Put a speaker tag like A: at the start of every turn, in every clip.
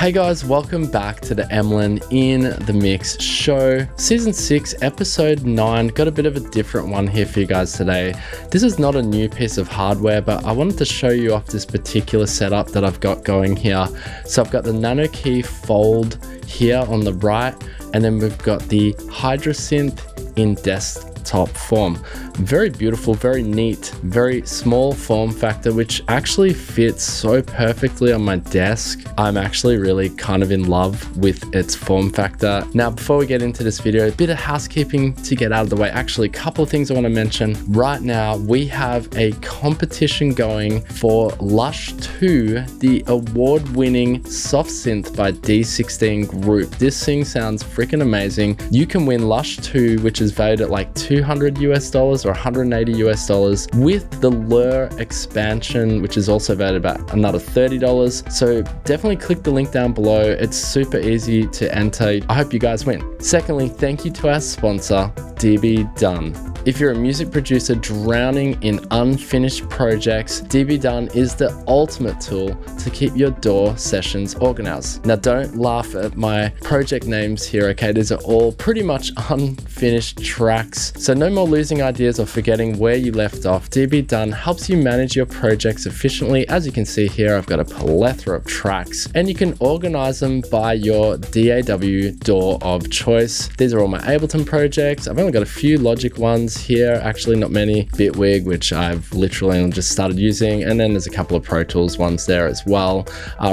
A: Hey guys, welcome back to the Emlyn in the Mix show. Season 6, episode 9. Got a bit of a different one here for you guys today. This is not a new piece of hardware, but I wanted to show you off this particular setup that I've got going here. So I've got the NanoKey Fold here on the right, and then we've got the Hydrasynth in desktop form. Very beautiful, very neat, very small form factor, which actually fits so perfectly on my desk. I'm actually really kind of in love with its form factor. Now, before we get into this video, a bit of housekeeping to get out of the way. Actually, a couple of things I want to mention. Right now, we have a competition going for Lush 2, the award-winning soft synth by D16 Group. This thing sounds freaking amazing. You can win Lush 2, which is valued at like $200 US or $180 US with the Lure expansion, which is also valued about another $30. So definitely click the link down below. It's super easy to enter. I hope you guys win. Secondly, thank you to our sponsor, DB Done. If you're a music producer drowning in unfinished projects, DB Done is the ultimate tool to keep your DAW sessions organized. Now, don't laugh at my project names here, okay? These are all pretty much unfinished tracks. So no more losing ideas or forgetting where you left off. DB Done helps you manage your projects efficiently. As you can see here, I've got a plethora of tracks, and you can organize them by your DAW DAW of choice. These are all my Ableton projects. I've only got a few Logic ones here, actually not many. Bitwig, which I've literally only just started using, and then there's a couple of Pro Tools ones there as well.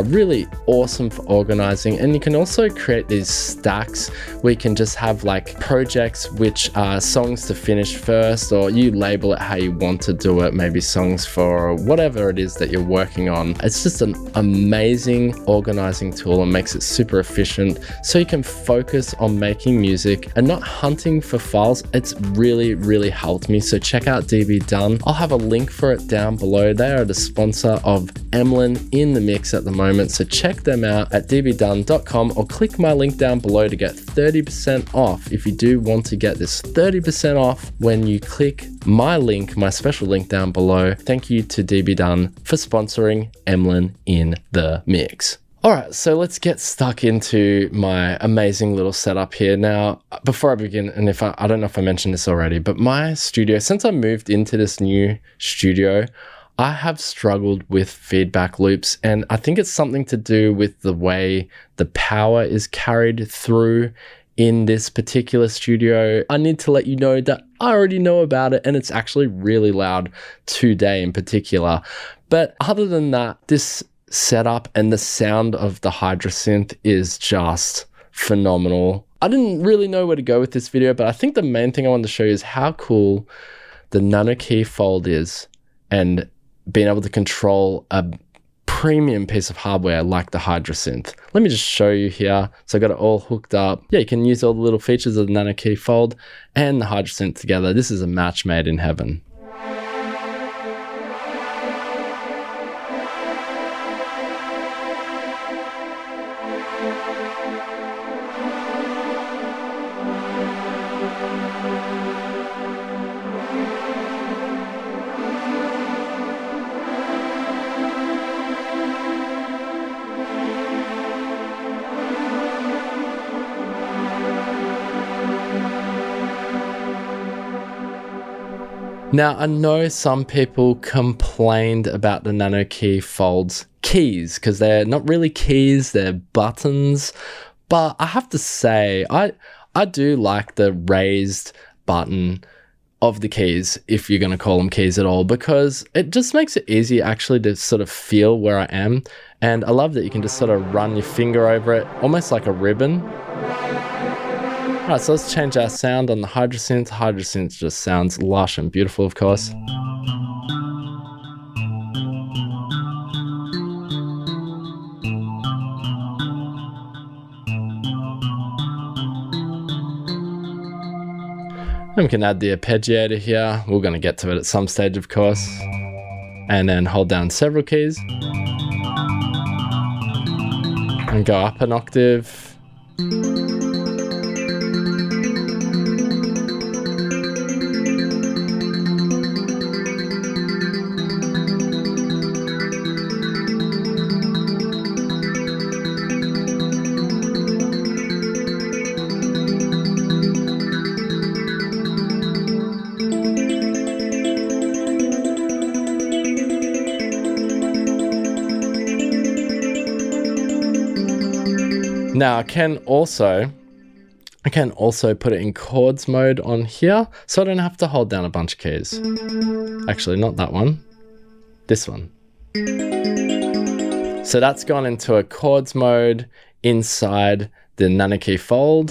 A: Really awesome for organizing, and you can also create these stacks where you can just have like projects which are songs to finish first, or you label it how you want to do it, maybe songs for whatever it is that you're working on. It's just an amazing organizing tool and makes it super efficient so you can focus on making music and not hunting for files. It's really helped me, so check out DB Done. I'll have a link for it down below. They are the sponsor of Emlyn in the Mix at the moment, so check them out at dbdone.com or click my link down below to get 30% off. If you do want to get this 30% off when you click my link, my special link down below. Thank you to DB Done for sponsoring Emlyn in the Mix. All right, so let's get stuck into my amazing little setup here. Now, before I begin, and if I don't know if I mentioned this already, but my studio, since I moved into this new studio, I have struggled with feedback loops, and I think it's something to do with the way the power is carried through in this particular studio. I need to let you know that I already know about it, and it's actually really loud today in particular. But other than that, this setup and the sound of the Hydrasynth is just phenomenal. I didn't really know where to go with this video, but I think the main thing I wanted to show you is how cool the NanoKey Fold is, and being able to control a premium piece of hardware like the Hydrasynth. Let me just show you here. So I got it all hooked up. Yeah, you can use all the little features of the NanoKey Fold and the Hydrasynth together. This is a match made in heaven. Now, I know some people complained about the NanoKey Fold's keys because they're not really keys, they're buttons. But I have to say, I do like the raised button of the keys, if you're going to call them keys at all, because it just makes it easy actually to sort of feel where I am. And I love that you can just sort of run your finger over it, almost like a ribbon. All right, so let's change our sound on the Hydrasynth. Hydrasynth just sounds lush and beautiful, of course. And we can add the arpeggiator here. We're going to get to it at some stage, of course. And then hold down several keys. And go up an octave. Now I can also put it in chords mode on here, so I don't have to hold down a bunch of keys. Actually, not that one, this one. So that's gone into a chords mode inside the NanoKey Fold.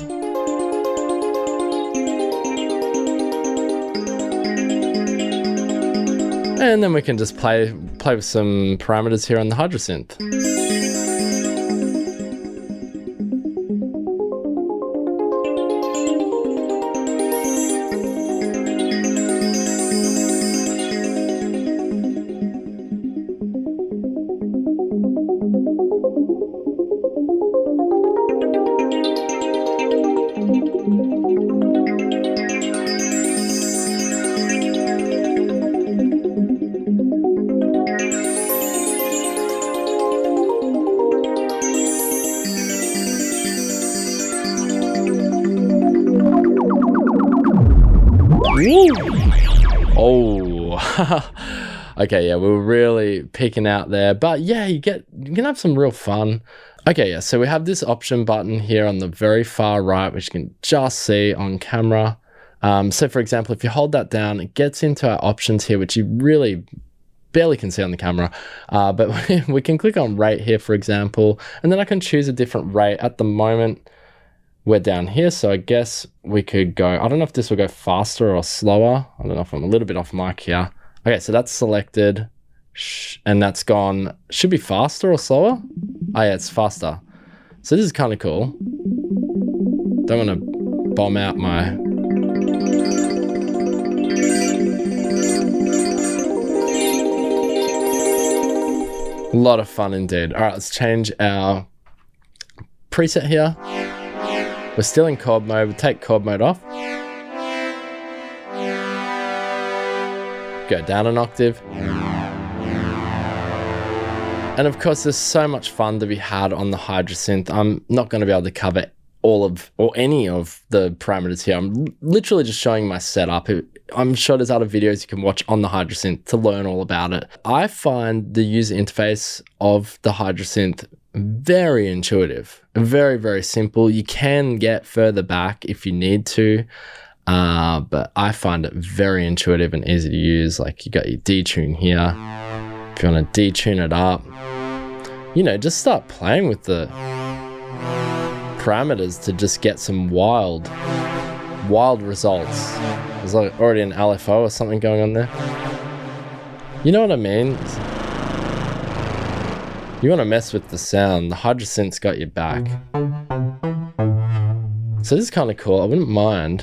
A: And then we can just play with some parameters here on the Hydrasynth. Oh, okay, yeah, we're really peeking out there, but yeah, you can have some real fun. Okay, yeah, so we have this option button here on the very far right, which you can just see on camera. So for example, if you hold that down, it gets into our options here, which you really barely can see on the camera, but we can click on rate here, for example, and then I can choose a different rate. At the moment, we're down here, so I guess we could go, I don't know if this will go faster or slower. I don't know if I'm a little bit off mic here. Okay, so that's selected, and that's gone, should be faster or slower? Oh yeah, it's faster. So this is kind of cool. Don't want to bomb out my... A lot of fun indeed. All right, let's change our preset here. We're still in chord mode. We'll take chord mode off. Go down an octave. And of course, there's so much fun to be had on the Hydrasynth. I'm not going to be able to cover all of, or any of the parameters here. I'm literally just showing my setup. I'm sure there's other videos you can watch on the Hydrasynth to learn all about it. I find the user interface of the Hydrasynth very intuitive, very, very simple. You can get further back if you need to, but I find it very intuitive and easy to use. Like, you got your detune here. If you want to detune it up, you know, just start playing with the parameters to just get some wild results. There's like already an LFO or something going on there. You know what I mean? You want to mess with the sound, the Hydrasynth's got your back. So this is kind of cool, I wouldn't mind.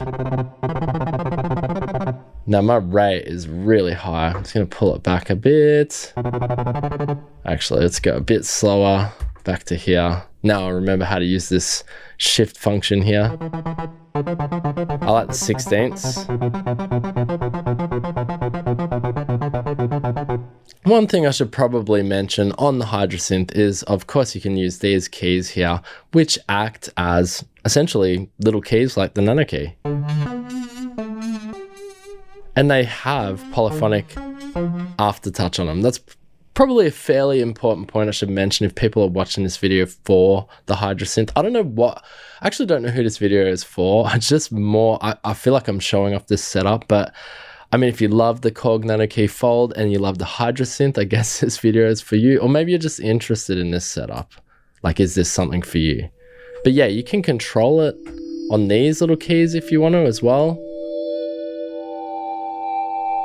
A: Now my rate is really high. I'm just going to pull it back a bit. Actually, let's go a bit slower, back to here. Now I remember how to use this shift function here. I like the 16ths. One thing I should probably mention on the Hydrasynth is, of course, you can use these keys here, which act as essentially little keys like the NanoKey. And they have polyphonic aftertouch on them. That's probably a fairly important point I should mention if people are watching this video for the Hydrasynth. I actually don't know who this video is for. It's just more, I feel like I'm showing off this setup, but I mean, if you love the Korg NanoKey Fold and you love the Hydrasynth, I guess this video is for you. Or maybe you're just interested in this setup. Like, is this something for you? But yeah, you can control it on these little keys if you want to as well.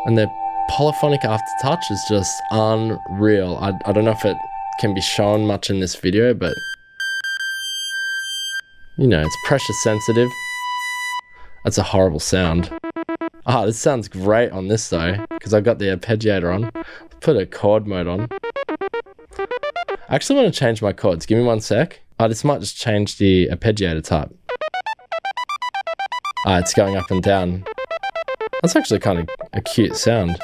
A: And the polyphonic aftertouch is just unreal. I don't know if it can be shown much in this video, but you know, it's pressure sensitive. That's a horrible sound. Ah, this sounds great on this though, because I've got the arpeggiator on. Put a chord mode on. I actually want to change my chords. Give me one sec. This might just change the arpeggiator type. It's going up and down. That's actually kind of a cute sound.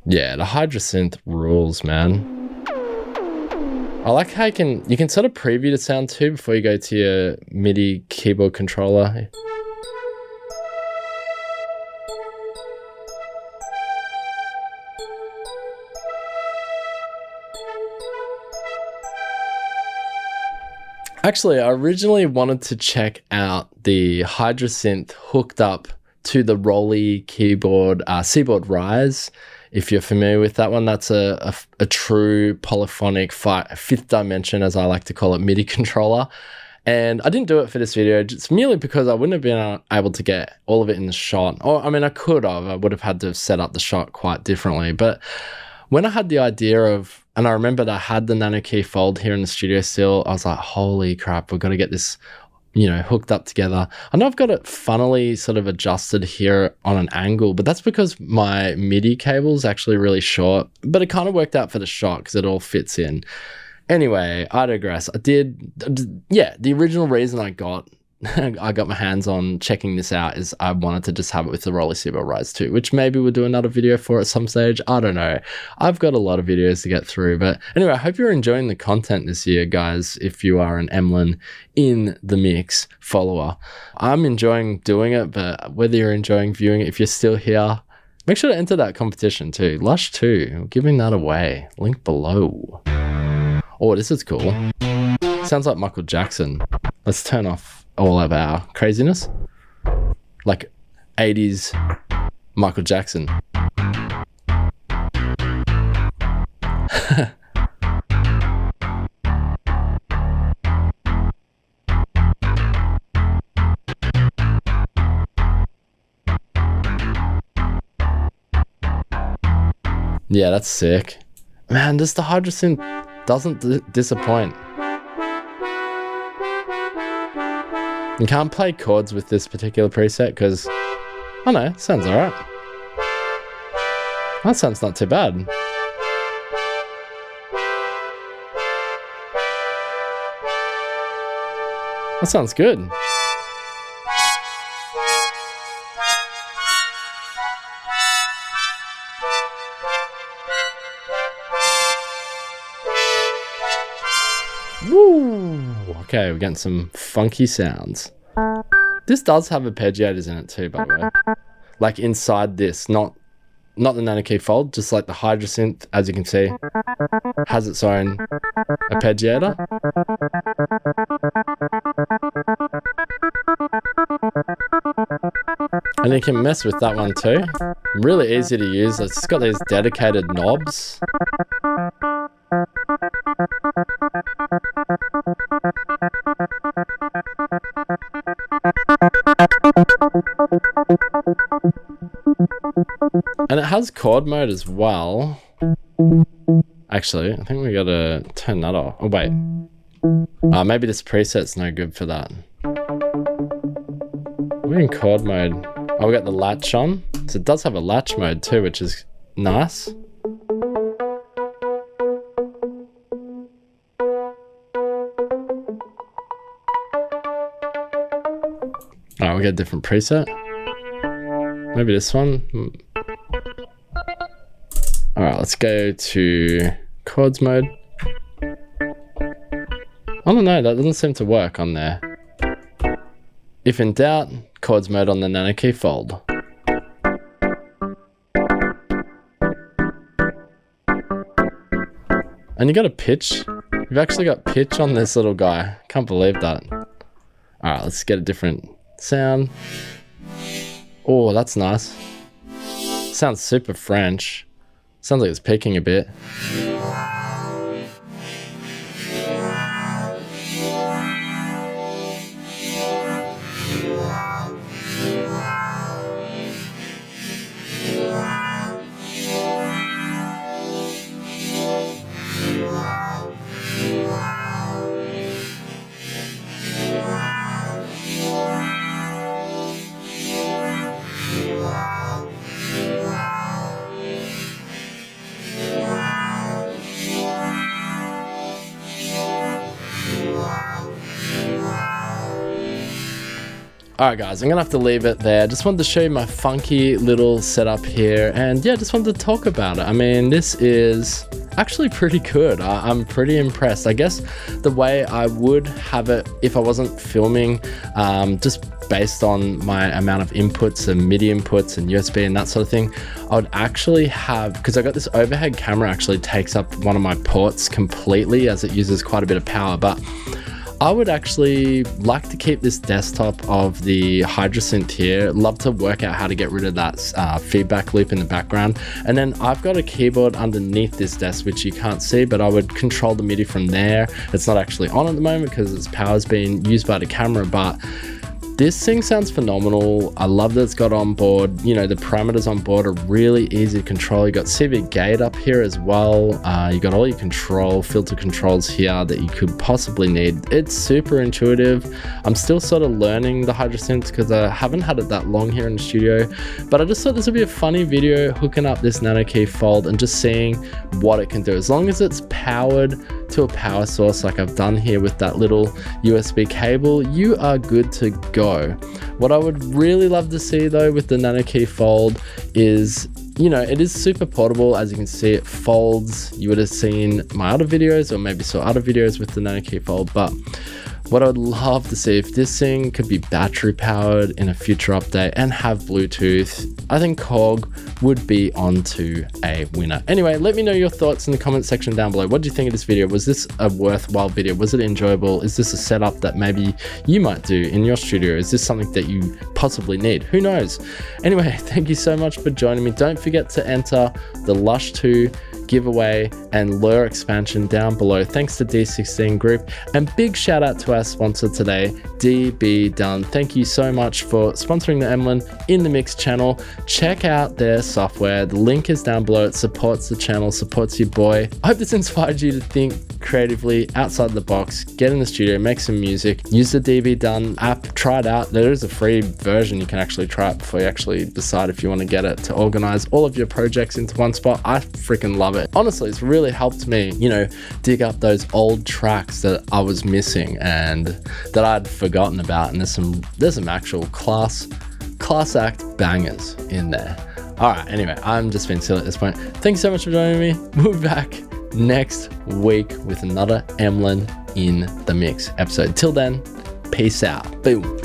A: Yeah, the Hydrasynth rules, man. I like how you can sort of preview the sound too before you go to your MIDI keyboard controller. Actually, I originally wanted to check out the Hydrasynth hooked up to the Rolly keyboard, Seaboard Rise. If you're familiar with that one, that's a true polyphonic fifth dimension, as I like to call it, MIDI controller. And I didn't do it for this video just merely because I wouldn't have been able to get all of it in the shot. Or, I mean, I could have. I would have had to set up the shot quite differently. But when I had the idea of, and I remembered I had the NanoKey Fold here in the studio still, I was like, holy crap, we've got to get this, you know, hooked up together. I know I've got it funnily sort of adjusted here on an angle, but that's because my MIDI cable is actually really short, but it kind of worked out for the shot because it all fits in. Anyway, I digress. The original reason I got my hands on checking this out is I wanted to just have it with the Rolly Seaboard Rise too, which maybe we'll do another video for at some stage. I don't know. I've got a lot of videos to get through, but anyway, I hope you're enjoying the content this year, guys. If you are an Emlyn in the mix follower, I'm enjoying doing it, but whether you're enjoying viewing it, if you're still here, make sure to enter that competition too. Lush 2, we're giving that away. Link below. Oh, this is cool. Sounds like Michael Jackson. Let's turn off all of our craziness. Like 80s Michael Jackson. Yeah, that's sick. Man, the Hydrasynth doesn't disappoint. You can't play chords with this particular preset because, I don't know, it sounds alright. That sounds not too bad. That sounds good. Woo! Okay, we're getting some funky sounds. This does have arpeggiators in it too, by the way. Like inside this, not the NanoKey Fold, just like the Hydrasynth, as you can see, has its own arpeggiator. And you can mess with that one too. Really easy to use. It's just got these dedicated knobs. And it has chord mode as well. Actually, I think we gotta turn that off. Oh wait. Maybe this preset's no good for that. We're in chord mode. Oh, we got the latch on. So it does have a latch mode too, which is nice. Alright, we got a different preset. Maybe this one. Alright, let's go to chords mode. I don't know, that doesn't seem to work on there. If in doubt, chords mode on the NanoKey Fold. And you got a pitch. You've actually got pitch on this little guy. Can't believe that. Alright, let's get a different sound. Oh, that's nice. Sounds super French. Sounds like it's peaking a bit. Alright guys, I'm gonna have to leave it there. Just wanted to show you my funky little setup here, and yeah, just wanted to talk about it. I mean, this is actually pretty good. I'm pretty impressed. I guess the way I would have it if I wasn't filming, just based on my amount of inputs and MIDI inputs and USB and that sort of thing, I would actually have, because I got this overhead camera actually takes up one of my ports completely as it uses quite a bit of power, but I would actually like to keep this desktop of the Hydrasynth here. Love to work out how to get rid of that feedback loop in the background. And then I've got a keyboard underneath this desk, which you can't see, but I would control the MIDI from there. It's not actually on at the moment because its power is being used by the camera, but this thing sounds phenomenal. I love that it's got onboard. You know, the parameters on board are really easy to control. You got CV gate up here as well. You got all your filter controls here that you could possibly need. It's super intuitive. I'm still sort of learning the Hydrasynth because I haven't had it that long here in the studio, but I just thought this would be a funny video hooking up this NanoKey Fold and just seeing what it can do. As long as it's powered to a power source like I've done here with that little USB cable, you are good to go. What I would really love to see though with the NanoKey Fold is, you know, it is super portable. As you can see, it folds. You would have seen my other videos or maybe saw other videos with the NanoKey Fold, but what I would love to see if this thing could be battery powered in a future update and have Bluetooth. I think Korg would be onto a winner. Anyway, let me know your thoughts in the comment section down below. What do you think of this video? Was this a worthwhile video? Was it enjoyable? Is this a setup that maybe you might do in your studio? Is this something that you possibly need? Who knows? Anyway, thank you so much for joining me. Don't forget to enter the Lush 2 giveaway and lure expansion down below. Thanks to D16 Group, and big shout out to our sponsor today, DB Done. Thank you so much for sponsoring the Emlyn in the Mix channel. Check out their software. The link is down below. It supports the channel, supports your boy. I hope this inspired you to think creatively outside the box, get in the studio, make some music, use the DB Done app, try it out. There is a free version. You can actually try it before you actually decide if you want to get it to organize all of your projects into one spot. I freaking love it. Honestly, it's really helped me, you know, dig up those old tracks that I was missing and that I'd forgotten about. And there's some actual class act bangers in there. All right, anyway, I'm just being silly at this point. Thanks so much for joining me. We'll be back next week with another Emlyn in the Mix episode. Till then, peace out. Boom.